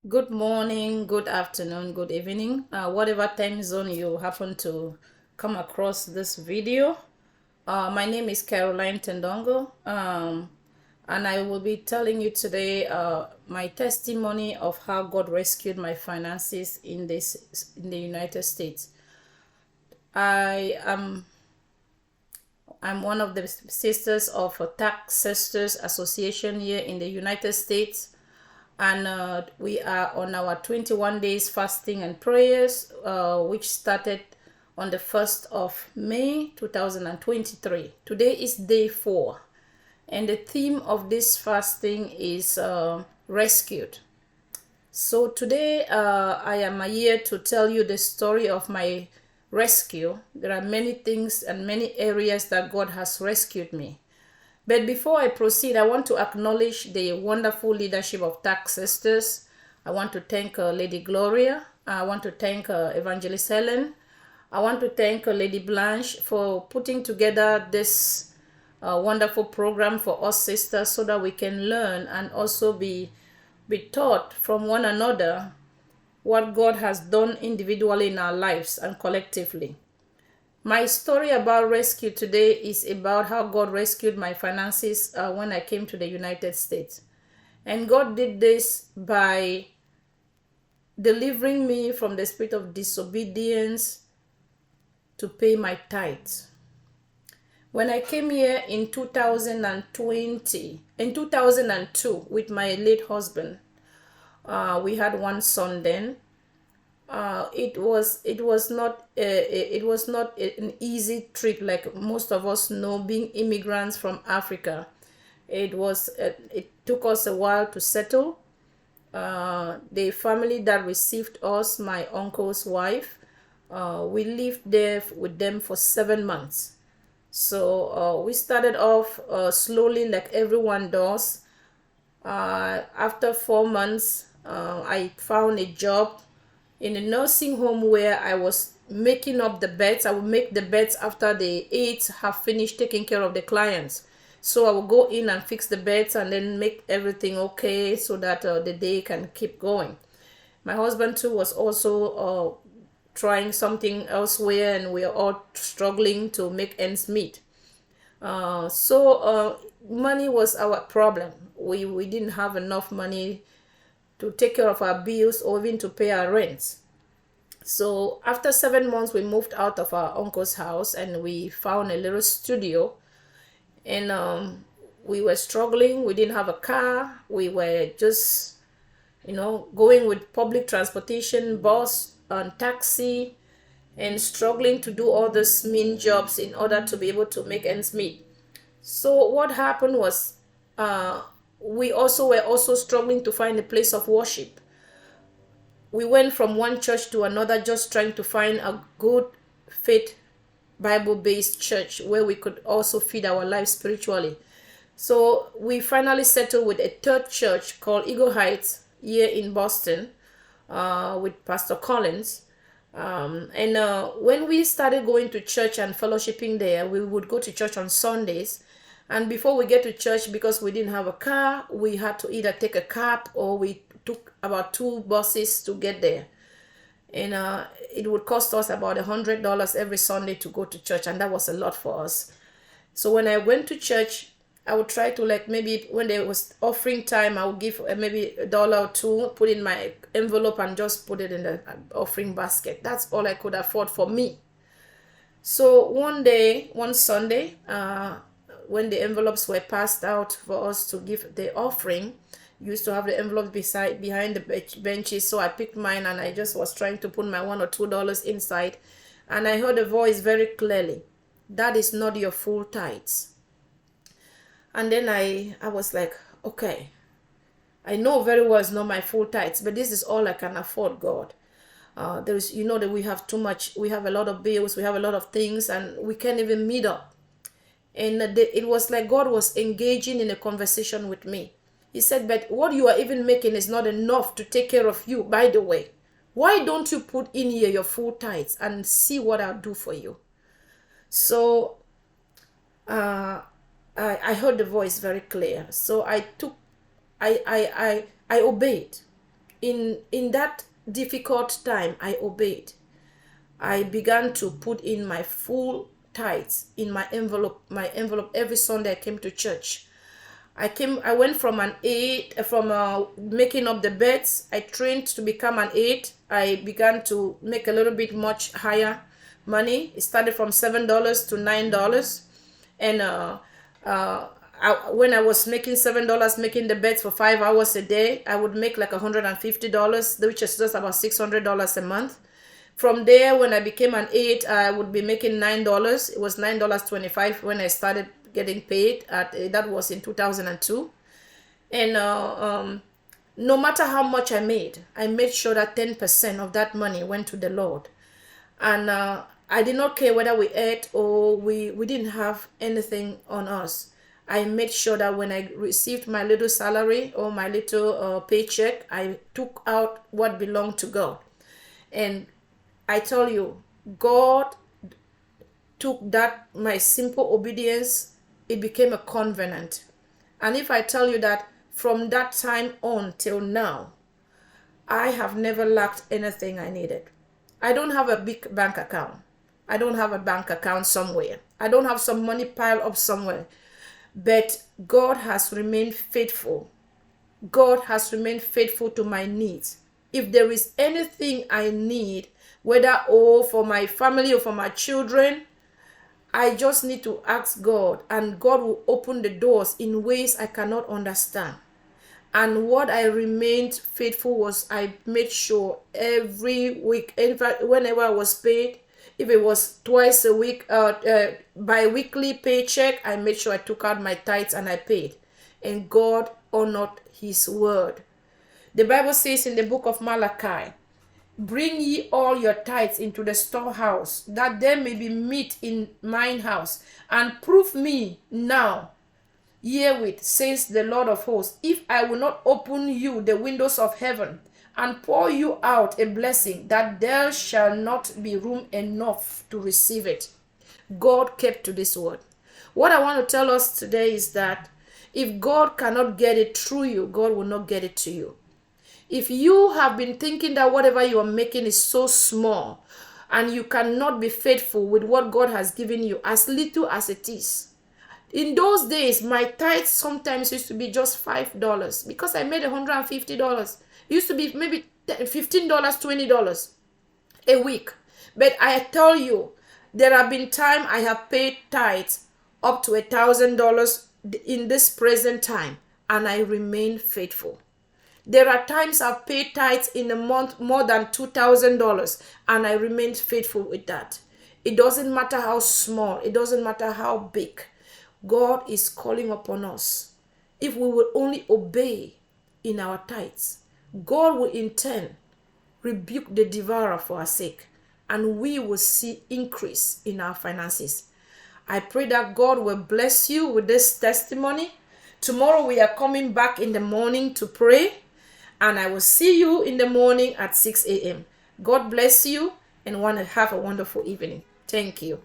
Good morning, good afternoon, good evening, whatever time zone you happen to come across this video. My name is Caroline Tendongho, and I will be telling you today my testimony of how God rescued my finances in the United States. I'm one of the sisters of a TACC Sisters Association here in the United States, and we are on our 21 days fasting and prayers, which started on the 1st of May 2023. Today is day 4, and the theme of this fasting is rescued. So today I am here to tell you the story of my rescue. There are many things and many areas that God has rescued me. But before I proceed, I want to acknowledge the wonderful leadership of TACC Sisters. I want to thank Lady Gloria. I want to thank Evangelist Helen. I want to thank Lady Blanche for putting together this wonderful program for us sisters so that we can learn and also be taught from one another what God has done individually in our lives and collectively. My story about rescue today is about how God rescued my finances when I came to the United States. And God did this by delivering me from the spirit of disobedience to pay my tithes. When I came here in 2002 with my late husband, we had one son then. It was not an easy trip like most of us know, being immigrants from Africa. It took us a while to settle. The family that received us, my uncle's wife, we lived there with them for 7 months. So we started off slowly like everyone does. After 4 months, I found a job in a nursing home where I was making up the beds. I would make the beds after the aides have finished taking care of the clients. So I would go in and fix the beds and then make everything okay so that the day can keep going. My husband too was also trying something elsewhere, and we are all struggling to make ends meet. So money was our problem. We didn't have enough money to take care of our bills or even to pay our rents. So after 7 months, we moved out of our uncle's house and we found a little studio. And we were struggling. We didn't have a car. We were just, going with public transportation, bus and taxi, and struggling to do all these mean jobs in order to be able to make ends meet. So what happened was we were also struggling to find a place of worship. We went from one church to another just trying to find a good faith Bible-based church where we could also feed our lives spiritually. So we finally settled with a third church called Eagle Heights here in Boston, with Pastor Collins. And when we started going to church and fellowshipping there, we would go to church on Sundays. And before we get to church, because we didn't have a car, we had to either take a cab or we took about 2 buses to get there. And it would cost us about $100 every Sunday to go to church, and that was a lot for us. So when I went to church, I would try to, like, maybe when there was offering time, I would give maybe $1 or $2, put in my envelope and just put it in the offering basket. That's all I could afford for me. So one Sunday, when the envelopes were passed out for us to give the offering, used to have the envelope behind the benches. So I picked mine and I just was trying to put my $1 or $2 inside, and I heard a voice very clearly, "That is not your full tithes." And then I was like, okay, I know very well it's not my full tithes, but this is all I can afford, God. There is, that we have too much. We have a lot of bills. We have a lot of things, and we can't even meet up. And it was like God was engaging in a conversation with me. He said, "But what you are even making is not enough to take care of you, by the way. Why don't you put in here your full tithes and see what I'll do for you?" So I heard the voice very clear. So I obeyed. in that difficult time, I obeyed. I began to put in my full tithes in my envelope every Sunday I came to church. I went from an aide, from making up the beds. I trained to become an aide. I began to make a little bit much higher money. It started from $7 to $9. And when I was making $7 making the beds for 5 hours a day, I would make like $150, which is just about $600 a month. From there, when I became an aide, I would be making $9. It was $9.25 when I started getting paid. That was in 2002. And no matter how much I made sure that 10% of that money went to the Lord. And I did not care whether we ate or we didn't have anything on us. I made sure that when I received my little salary or my little paycheck, I took out what belonged to God. And I tell you, God took that, my simple obedience, it became a covenant. And if I tell you that from that time on till now, I have never lacked anything I needed. I don't have a big bank account. I don't have a bank account somewhere. I don't have some money piled up somewhere. But God has remained faithful. God has remained faithful to my needs. If there is anything I need, whether for my family or for my children, I just need to ask God, and God will open the doors in ways I cannot understand. And what I remained faithful was I made sure every week, in fact, whenever I was paid, if it was twice a week, bi-weekly paycheck, I made sure I took out my tithes and I paid. And God honored his word. The Bible says in the book of Malachi, bring ye all your tithes into the storehouse, that there may be meat in mine house, and prove me now herewith, says the Lord of hosts, if I will not open you the windows of heaven and pour you out a blessing, that there shall not be room enough to receive it. God kept to this word. What I want to tell us today is that if God cannot get it through you, God will not get it to you. If you have been thinking that whatever you are making is so small and you cannot be faithful with what God has given you, as little as it is. In those days, my tithes sometimes used to be just $5 because I made $150. It used to be maybe $15, $20 a week. But I tell you, there have been times I have paid tithes up to $1,000 in this present time, and I remain faithful. There are times I've paid tithes in a month more than $2,000, and I remain faithful with that. It doesn't matter how small, it doesn't matter how big. God is calling upon us. If we will only obey in our tithes, God will in turn rebuke the devourer for our sake, and we will see increase in our finances. I pray that God will bless you with this testimony. Tomorrow we are coming back in the morning to pray, and I will see you in the morning at 6 a.m. God bless you, and want to have a wonderful evening. Thank you.